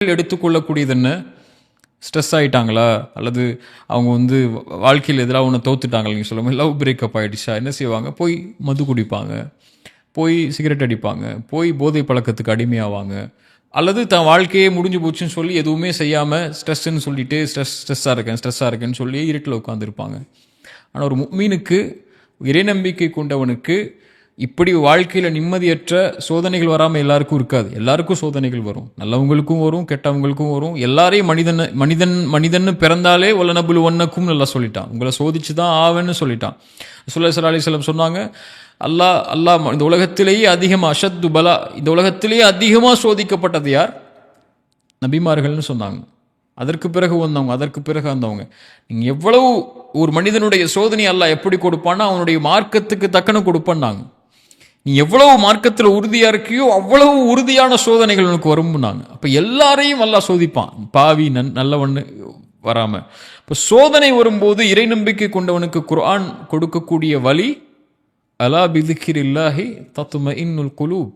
எடுத்துக்கொள்ளக்கூடியது என்ன? ஸ்ட்ரெஸ் ஆகிட்டாங்களா, அல்லது அவங்க வாழ்க்கையில் எதிராக ஒன்று தோத்துட்டாங்களா, நீங்கள் சொல்லுங்கள், லவ் பிரேக்கப் ஆகிடுச்சா, என்ன செய்வாங்க? போய் மது குடிப்பாங்க, போய் சிகரெட் அடிப்பாங்க, போய் போதை பழக்கத்துக்கு அடிமையாவாங்க, அல்லது தன் வாழ்க்கையே முடிஞ்சு போச்சுன்னு சொல்லி எதுவுமே செய்யாமல் ஸ்ட்ரெஸ்ன்னு சொல்லிட்டு ஸ்ட்ரெஸ்ஸாக இருக்கேன்னு சொல்லி இருட்டில் உட்காந்துருப்பாங்க. ஆனால் ஒரு முஃமினுக்கு, இறை நம்பிக்கை கொண்டவனுக்கு இப்படி வாழ்க்கையில் நிம்மதியற்ற சோதனைகள் வராமல் எல்லாருக்கும் இருக்காது. எல்லாருக்கும் சோதனைகள் வரும், நல்லவங்களுக்கும் வரும், கெட்டவங்களுக்கும் வரும். எல்லாரையும் மனிதன் பிறந்தாலே வல்லநபுல் ஒன்னக்கும் நல்லா சொல்லிட்டான், உங்களை சோதிச்சு தான் ஆவேன்னு சொல்லிட்டான். ரசூலுல்லாஹி ஸல்லல்லாஹு அலைஹி வஸல்லம் சொன்னாங்க, அல்லாஹ் இந்த உலகத்திலேயே அதிகமாக அஷத்து பலா, இந்த உலகத்திலேயே அதிகமாக சோதிக்கப்பட்டது யார்? நபிமார்கள்னு சொன்னாங்க. அதற்கு பிறகு வந்தவங்க. நீங்கள் எவ்வளவு ஒரு மனிதனுடைய சோதனை அல்லாஹ் எப்படி கொடுப்பான்னா அவனுடைய மார்க்கத்துக்கு தக்கன கொடுப்பான்னாங்க. நீ எவ்வளவு மார்க்கத்தில் உறுதியாக இருக்கியோ அவ்வளவு உறுதியான சோதனைகள் உனக்கு வரும்னாங்க. அப்போ எல்லாரையும் அல்லாஹ் சோதிப்பான், பாவி நல்லவன்னு வராமல். இப்போ சோதனை வரும்போது இறை நம்பிக்கை கொண்டவனுக்கு குர்ஆன் கொடுக்கக்கூடிய வழி, அலா பிதிக்ரில்லாஹி தத்மஇன்னுல் குலூப்,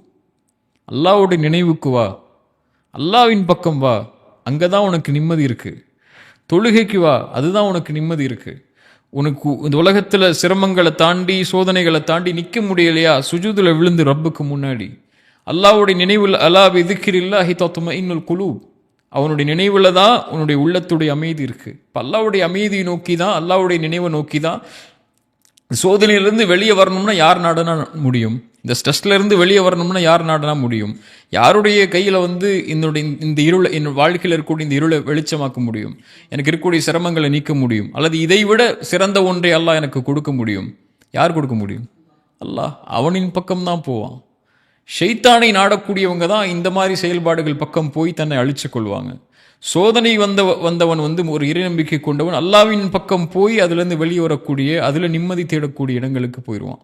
அல்லாஹ்வுடைய நினைவுக்கு வா, அல்லாஹ்வின் பக்கம் வா, அங்கே தான் உனக்கு நிம்மதி இருக்குது. தொழுகைக்கு வா, அதுதான் உனக்கு நிம்மதி இருக்குது. உனக்கு இந்த உலகத்தில் சிரமங்களை தாண்டி சோதனைகளை தாண்டி நிற்க முடியலையா, சுஜூதில் விழுந்து ரப்புக்கு முன்னாடி அல்லாஹ்வுடைய நினைவில், அலா பிதிக்ரில்லாஹி தத்மஇன்னுல் குலூப், அவனுடைய நினைவில் தான் உன்னுடைய உள்ளத்துடைய அமைதி இருக்குது. இப்போ அல்லாஹ்வுடைய அமைதியை நோக்கி தான், அல்லாஹ்வுடைய நினைவை நோக்கி தான் சோதனையிலேருந்து வெளியே வரணும்னா யார் நாடனா முடியும்? இந்த ஸ்ட்ரெஸ்லேருந்து வெளியே வரணும்னா யார் நாடனா முடியும்? யாருடைய கையில் இந்த இருளை, என் வாழ்க்கையில் இருக்கக்கூடிய இந்த இருளை வெளிச்சமாக்க முடியும்? எனக்கு இருக்கக்கூடிய சிரமங்களை நீக்க முடியும்? அல்லது இதை விட சிறந்த ஒன்றை அல்லாஹ் எனக்கு கொடுக்க முடியும்? யார் கொடுக்க முடியும்? அல்லாஹ். அவனின் பக்கம்தான் போவான். ஷைத்தானை நாடக்கூடியவங்க தான் இந்த மாதிரி செயல்பாடுகள் பக்கம் போய் தன்னை அழிச்சு கொள்வாங்க. சோதனை வந்தவன் ஒரு இறை நம்பிக்கை கொண்டவன் அல்லாஹ்வின் பக்கம் போய் அதுலேருந்து வெளியே வரக்கூடிய, அதில் நிம்மதி தேடக்கூடிய இடங்களுக்கு போயிடுவான்.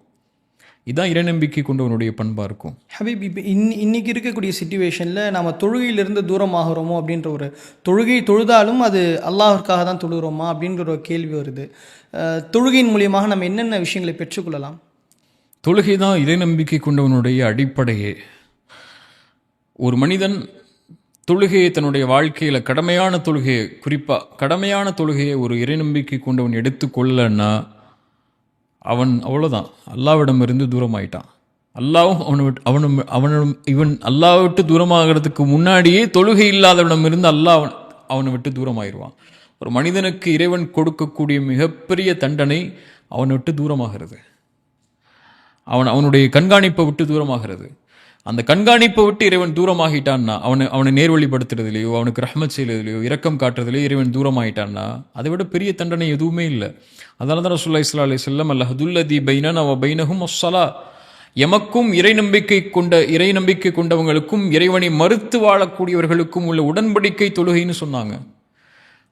இதுதான் இறை நம்பிக்கை கொண்டவனுடைய பண்பாக இருக்கும். ஹபீப், இப்போ இன்னைக்கு இருக்கக்கூடிய சிச்சுவேஷனில் நம்ம தொழுகையிலிருந்து தூரமாகிறோமோ அப்படின்ற ஒரு, தொழுகை தொழுதாலும் அது அல்லாஹ்வுக்காக தான் தொழுகிறோமா அப்படின்ற ஒரு கேள்வி வருது. தொழுகையின் மூலியமாக நம்ம என்னென்ன விஷயங்களை பெற்றுக்கொள்ளலாம்? தொழுகை தான் இறை நம்பிக்கை கொண்டவனுடைய அடிப்படையே. ஒரு மனிதன் தொழுகையை தன்னுடைய வாழ்க்கையில் கடமையான தொழுகையை, குறிப்பாக கடமையான தொழுகையை ஒரு இறை நம்பிக்கை கொண்டவன் எடுத்துக்கொள்ளன்னா அவன் அவ்வளோதான், அல்லாஹ்விடமிருந்து தூரமாயிட்டான். அல்லாஹ்வும் இவன் அல்லாஹ் விட்டு தூரமாகிறதுக்கு முன்னாடியே தொழுகை இல்லாதவனிடமிருந்து அல்லாஹ் அவனை விட்டு தூரமாயிடுவான். ஒரு மனிதனுக்கு இறைவன் கொடுக்கக்கூடிய மிகப்பெரிய தண்டனை அவனை விட்டு தூரமாகிறது, அவனுடைய கண்காணிப்பை விட்டு தூரமாகிறது. அந்த கண்காணிப்பை விட்டு இறைவன் தூரமாகிட்டான்னா, அவனை நேர்வழிப்படுத்துறதுலையோ, அவனுக்கு ரஹ்மத் செய்யறதுலையோ, இரக்கம் காட்டுறதுலையோ இறைவன் தூரமாகிட்டான்னா அதை விட பெரிய தண்டனை எதுவுமே இல்லை. அதனால தான் ரசூலுல்லாஹி ஸல்லல்லாஹு அலைஹி வஸல்லம் அல்லஹதுல்லதி பைனனா வ பைனஹும் அஸ்ஸலா, எமக்கும் இறை நம்பிக்கை கொண்டவங்களுக்கும் இறைவனை மறுத்து வாழக்கூடியவர்களுக்கும் உள்ள உடன்படிக்கை தொழுகைன்னு சொன்னாங்க.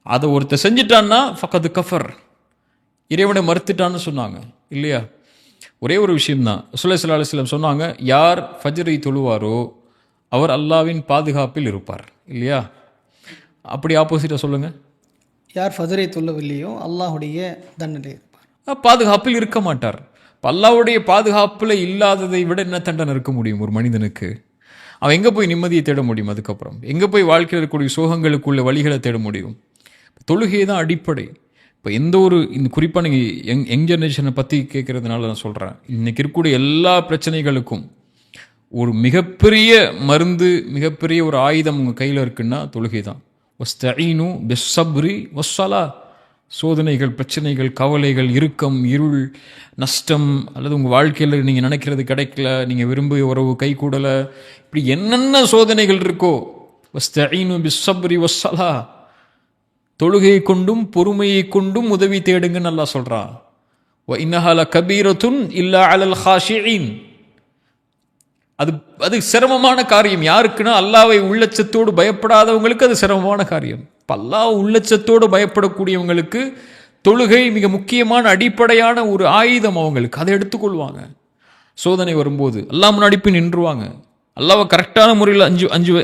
அதை ஒருத்தர் செஞ்சிட்டான்னா ஃபக்கது கஃபர், இறைவனை மறுத்துட்டான்னு சொன்னாங்க இல்லையா? ஒரே ஒரு விஷயம்தான். ரசூலுல்லாஹி ஸல்லல்லாஹு அலைஹி வஸல்லம் சொன்னாங்க, யார் ஃபஜ்ரை தொழுவாரோ அவர் அல்லாஹ்வின் பாதுகாப்பில் இருப்பார் இல்லையா? அப்படி ஆப்போசிட்டாக சொல்லுங்கள், யார் ஃபஜ்ரை தொழவில்லையோ அல்லாஹ்வுடைய தண்டனை இருப்பார், பாதுகாப்பில் இருக்க மாட்டார். இப்போ அல்லாஹ்வுடைய பாதுகாப்பில் இல்லாததை விட என்ன தண்டனை இருக்க முடியும் ஒரு மனிதனுக்கு? அவன் எங்கே போய் நிம்மதியை தேட முடியும்? அதுக்கப்புறம் எங்கே போய் வாழ்க்கையில் இருக்கக்கூடிய சோகங்களுக்குள்ள வழிகளை தேட முடியும்? தொழுகை தான் அடிப்படை. இப்போ இந்த குறிப்பாக நீங்கள் யங் ஜெனரேஷனை பற்றி கேட்குறதுனால நான் சொல்கிறேன், இன்றைக்கி இருக்கக்கூடிய எல்லா பிரச்சனைகளுக்கும் ஒரு மிகப்பெரிய மருந்து, மிகப்பெரிய ஒரு ஆயுதம் உங்கள் கையில் இருக்குன்னா தொழுகை தான். வஸ்தஈனு பிஸ்ஸப்ரி வஸ்ஸலா, சோதனைகள், பிரச்சனைகள், கவலைகள், இறுக்கம், இருள், நஷ்டம், அல்லது உங்கள் வாழ்க்கையில் நீங்கள் நினைக்கிறது கிடைக்கல, நீங்கள் விரும்பிய உறவு கை கூடலை, இப்படி என்னென்ன சோதனைகள் இருக்கோ, வஸ்தஈனு பிஸ்ஸப்ரி வஸ்ஸலா, தொழுகையை கொண்டும் பொறுமையை கொண்டும் உதவி தேடுங்கன்னு அல்லாஹ் சொல்றான். வ இன்னஹா லகபீரத்துன் இல்லா அலல் ஹாஷிஈன், அது சிரமமான காரியம். யாருக்குன்னா அல்லாஹ்வை உள்ளச்சத்தோடு பயப்படாதவங்களுக்கு அது சிரமமான காரியம். இப்போ அல்லாஹ் உள்ளச்சத்தோடு பயப்படக்கூடியவங்களுக்கு தொழுகை மிக முக்கியமான அடிப்படையான ஒரு ஆயுதம். அவங்களுக்கு அதை எடுத்துக்கொள்வாங்க. சோதனை வரும்போது அல்லாஹ் முன்னாடி போய் நின்றுவாங்க. அல்லாஹ்வை கரெக்டான முறையில்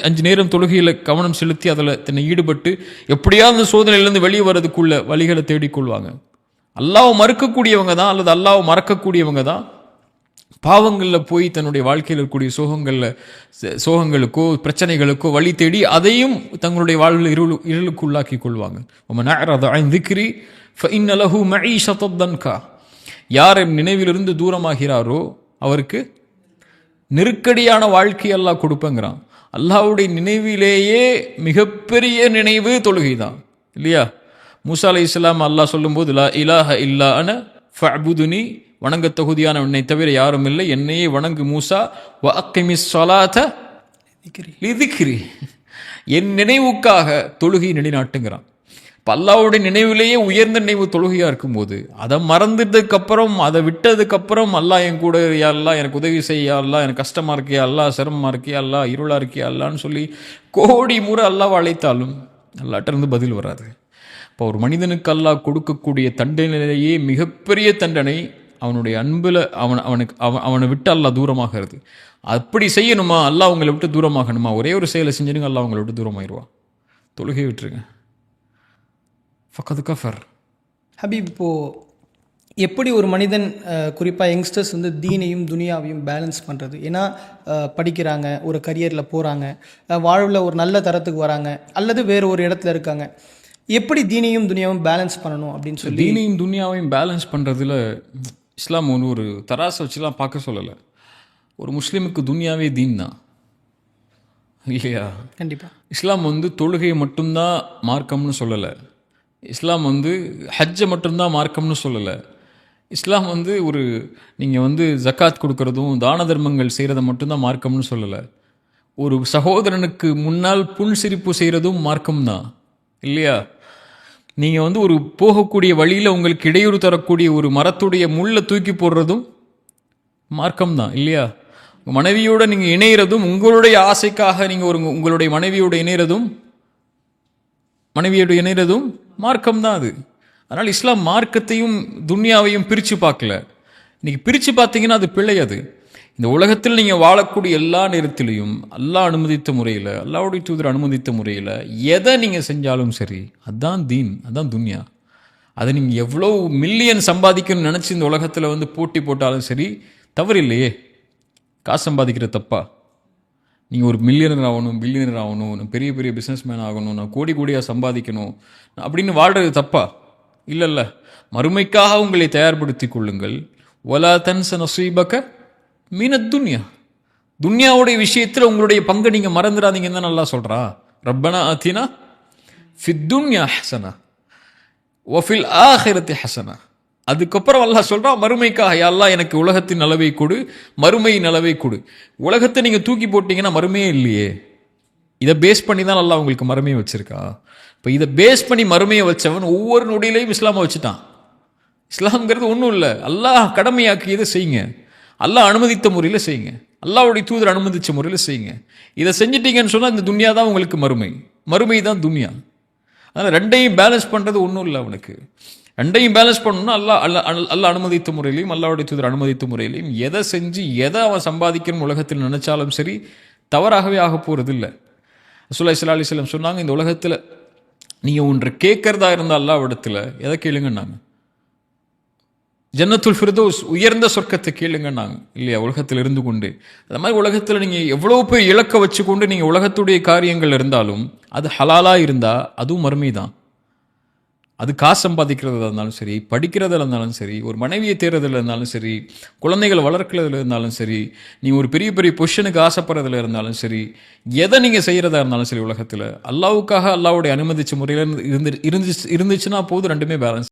அஞ்சு நேரம் தொழுகையில் கவனம் செலுத்தி அதில் தன்னை ஈடுபட்டு எப்படியாவது அந்த சோதனையிலேருந்து வெளியே வர்றதுக்குள்ள வழிகளை தேடிக்கொள்வாங்க. அல்லாஹ்வை மறுக்கக்கூடியவங்க தான், அல்லது அல்லாஹ்வை மறக்கக்கூடியவங்க தான் பாவங்களில் போய் தன்னுடைய வாழ்க்கையில் இருக்கக்கூடிய சோகங்களுக்கோ பிரச்சனைகளுக்கோ வழி தேடி அதையும் தங்களுடைய வாழ்வில் இருளுக்கு உள்ளாக்கி கொள்வாங்க. யார் நினைவிலிருந்து தூரமாகிறாரோ அவருக்கு நெருக்கடியான வாழ்க்கை அல்லாஹ் கொடுப்பங்கிறான். அல்லாஹ்வுடைய நினைவிலேயே மிகப்பெரிய நினைவு தொழுகை தான் இல்லையா? மூசா அலைஹிஸ்ஸலாம் அல்லாஹ் சொல்லும்போது லா இலாஹ இல்லா அன ஃபஅபுதுனி, வணங்க தகுதியான என்னை தவிர யாரும் இல்லை, என்னையே வணங்கு மூசா, வ அக்கிமிஸ் ஸலாத லிதிக்ரி, என் நினைவுக்காக தொழுகை நிலைநாட்டுங்கிறான். இப்போ அல்லாஹ்வுடைய நினைவிலேயே உயர்ந்த நினைவு தொழுகையாக இருக்கும்போது அதை மறந்துட்டதுக்கு அப்புறம், அதை விட்டதுக்கு அப்புறம் அல்லாஹ் என் கூட யா அல்லாஹ் எனக்கு உதவி செய்யா அல்லாஹ், எனக்கு கஷ்டமாக இருக்கியா அல்லாஹ், சிரமமாக இருக்கியா அல்லாஹ், இருளாக இருக்கியா அல்லான்னு சொல்லி கோடி முறை அல்லாஹ் அழைத்தாலும் அல்லாஹ்ட்ட இருந்து பதில் வராது. இப்போ ஒரு மனிதனுக்கு அல்லாஹ் கொடுக்கக்கூடிய தண்டனையிலேயே மிகப்பெரிய தண்டனை அவனுடைய அன்பில் அவனை விட்டு அல்லாஹ் தூரமாகிறது. அப்படி செய்யணுமா, அல்லாஹ் உங்களை விட்டு தூரமாகணுமா, ஒரே ஒரு செயலை செஞ்சுருங்க, அல்லாஹ் உங்களை விட்டு தூரமாயிருவா. தொழுகை விட்டுருங்க. ஃபக்கது கஃபர். ஹபீப், இப்போது எப்படி ஒரு மனிதன் குறிப்பாக யங்ஸ்டர்ஸ் வந்து தீனையும் துனியாவையும் பேலன்ஸ் பண்ணுறது? ஏன்னா படிக்கிறாங்க, ஒரு கரியரில் போகிறாங்க, வாழ்வில் ஒரு நல்ல தரத்துக்கு வராங்க, அல்லது வேறு ஒரு இடத்துல இருக்காங்க. எப்படி தீனையும் துனியாவும் பேலன்ஸ் பண்ணணும் அப்படின்னு சொல்லி? தீனையும் துனியாவையும் பேலன்ஸ் பண்ணுறதுல இஸ்லாம் ஒரு தராசை வச்சுலாம் பார்க்க சொல்லலை. ஒரு முஸ்லீமுக்கு துனியாவே தீன் தான் இல்லையா? கண்டிப்பாக. இஸ்லாம் தொழுகையை மட்டும்தான் மார்க்கம்னு சொல்லலை. இஸ்லாம் ஹஜ்ஜை மட்டும்தான் மார்க்கம்னு சொல்லலை. இஸ்லாம் ஒரு நீங்கள் ஜக்காத் கொடுக்கறதும் தான தர்மங்கள் செய்கிறத மட்டும்தான் மார்க்கம்னு சொல்லலை. ஒரு சகோதரனுக்கு முன்னால் புன்சிரிப்பு செய்கிறதும் மார்க்கம்தான் இல்லையா? நீங்கள் ஒரு போகக்கூடிய வழியில் உங்களுக்கு இடையூறு தரக்கூடிய ஒரு மரத்துடைய முள்ளை தூக்கி போடுறதும் மார்க்கம்தான் இல்லையா? மனைவியோடு நீங்கள் இணைகிறதும், உங்களுடைய ஆசைக்காக நீங்கள் உங்களுடைய மனைவியோடு இணைகிறதும் மார்க்கம்தான் அது. அதனால் இஸ்லாம் மார்க்கத்தையும் துன்யாவையும் பிரித்து பார்க்கல. இன்றைக்கி பிரித்து பார்த்தீங்கன்னா அது பிழை. அது இந்த உலகத்தில் நீங்கள் வாழக்கூடிய எல்லா நேரத்திலையும் அல்லாஹ் அனுமதித்த முறையில், அல்லாஹ்வுடைய தூதர் அனுமதித்த முறையில் எதை நீங்கள் செஞ்சாலும் சரி, அதுதான் தீன், அதுதான் துன்யா. அதை நீங்கள் எவ்வளோ மில்லியன் சம்பாதிக்கணும்னு நினச்சி இந்த உலகத்தில் போட்டி போட்டாலும் சரி, தவறு இல்லையே. காசு சம்பாதிக்கிற தப்பா? நீங்கள் ஒரு மில்லியனர் ஆகணும், பில்லியனர் ஆகணும், நான் பெரிய பெரிய பிஸ்னஸ் மேன் ஆகணும், நான் கோடி கோடியாக சம்பாதிக்கணும் அப்படின்னு வாழ்கிறது தப்பா? இல்லைல்ல. மறுமைக்காக உங்களை தயார்படுத்தி கொள்ளுங்கள். வலா தன்ஸ நஸீபக மினத் துன்யா, துன்யாவுடைய விஷயத்தில் உங்களுடைய பங்கை நீங்கள் மறந்துடாதீங்கன்னு தான் நல்லா சொல்கிறா. ரப்பனா ஆத்தினா ஃபித் துன்யா ஹஸனா வஃபில் ஆஹிரத்தி ஹஸனா. அதுக்கப்புறம் அல்லாஹ் சொல்கிறான் மறுமைக்காக, யா அல்லாஹ் எனக்கு உலகத்தின் நலவை கொடு, மறுமை நலவை கொடு. உலகத்தை நீங்கள் தூக்கி போட்டிங்கன்னா மறுமையே இல்லையே. இதை பேஸ் பண்ணி தான் அல்லாஹ் உங்களுக்கு மறுமையை வச்சுருக்கா. இப்போ இதை பேஸ் பண்ணி மறுமையை வச்சவன் ஒவ்வொரு நொடியிலையும் இஸ்லாமை வச்சுட்டான். இஸ்லாம்ங்கிறது ஒன்றும் இல்லை, அல்லாஹ் கடமையாக்கியதை செய்யுங்க, அல்லாஹ் அனுமதித்த முறையில் செய்யுங்க, அல்லாஹ்வுடைய தூதர் அனுமதித்த முறையில் செய்யுங்க. இதை செஞ்சிட்டீங்கன்னு சொன்னால் இந்த துன்யா தான் உங்களுக்கு மறுமை தான் துன்யா. அதனால் ரெண்டையும் பேலன்ஸ் பண்ணுறது ஒன்றும் இல்லை அவனுக்கு. ரெண்டையும் பேலன்ஸ் பண்ணணும்னா அல்லாஹ் அனுமதித்த முறையிலையும் அல்லாஹ்வுடைய தூதர் அனுமதித்த முறையிலையும் எதை செஞ்சு எதை அவன் சம்பாதிக்கணும் உலகத்தில் நினைச்சாலும் சரி, தவறாகவே ஆக போகிறது இல்லை. ரசூலுல்லாஹி ஸல்லல்லாஹு அலைஹி வஸல்லம் சொன்னாங்க, இந்த உலகத்தில் நீங்கள் ஒன்றை கேட்கறதா இருந்தால் அல்லாஹ்விடத்தில் எதை கேளுங்கன்னாங்க? ஜன்னத்துல் ஃபிர்தௌஸ், உயர்ந்த சொர்க்கத்தை கேளுங்கன்னாங்க இல்லையா? உலகத்தில் இருந்து கொண்டு. அது மாதிரி உலகத்தில் நீங்கள் எவ்வளோ போய் இலக்க வச்சு கொண்டு நீங்கள் உலகத்துடைய காரியங்கள் இருந்தாலும் அது ஹலாலாக இருந்தால் அதுவும் மறுமை தான். அது காசு சம்பாதிக்கிறதா இருந்தாலும் சரி, படிக்கிறதுல இருந்தாலும் சரி, ஒரு மனைவியை தேர்றதுல இருந்தாலும் சரி, குழந்தைகள் வளர்க்கிறதுல இருந்தாலும் சரி, நீங்கள் ஒரு பெரிய பெரிய பொசிஷனுக்கு ஆசைப்படுறதுல இருந்தாலும் சரி, எதை நீங்கள் செய்கிறதா இருந்தாலும் சரி, உலகத்தில் அல்லாஹ்வுக்காக அல்லாஹ்வுடைய அனுமதிச்ச முறையில் இருந்துச்சுன்னா போதும், ரெண்டுமே பேலன்ஸ்.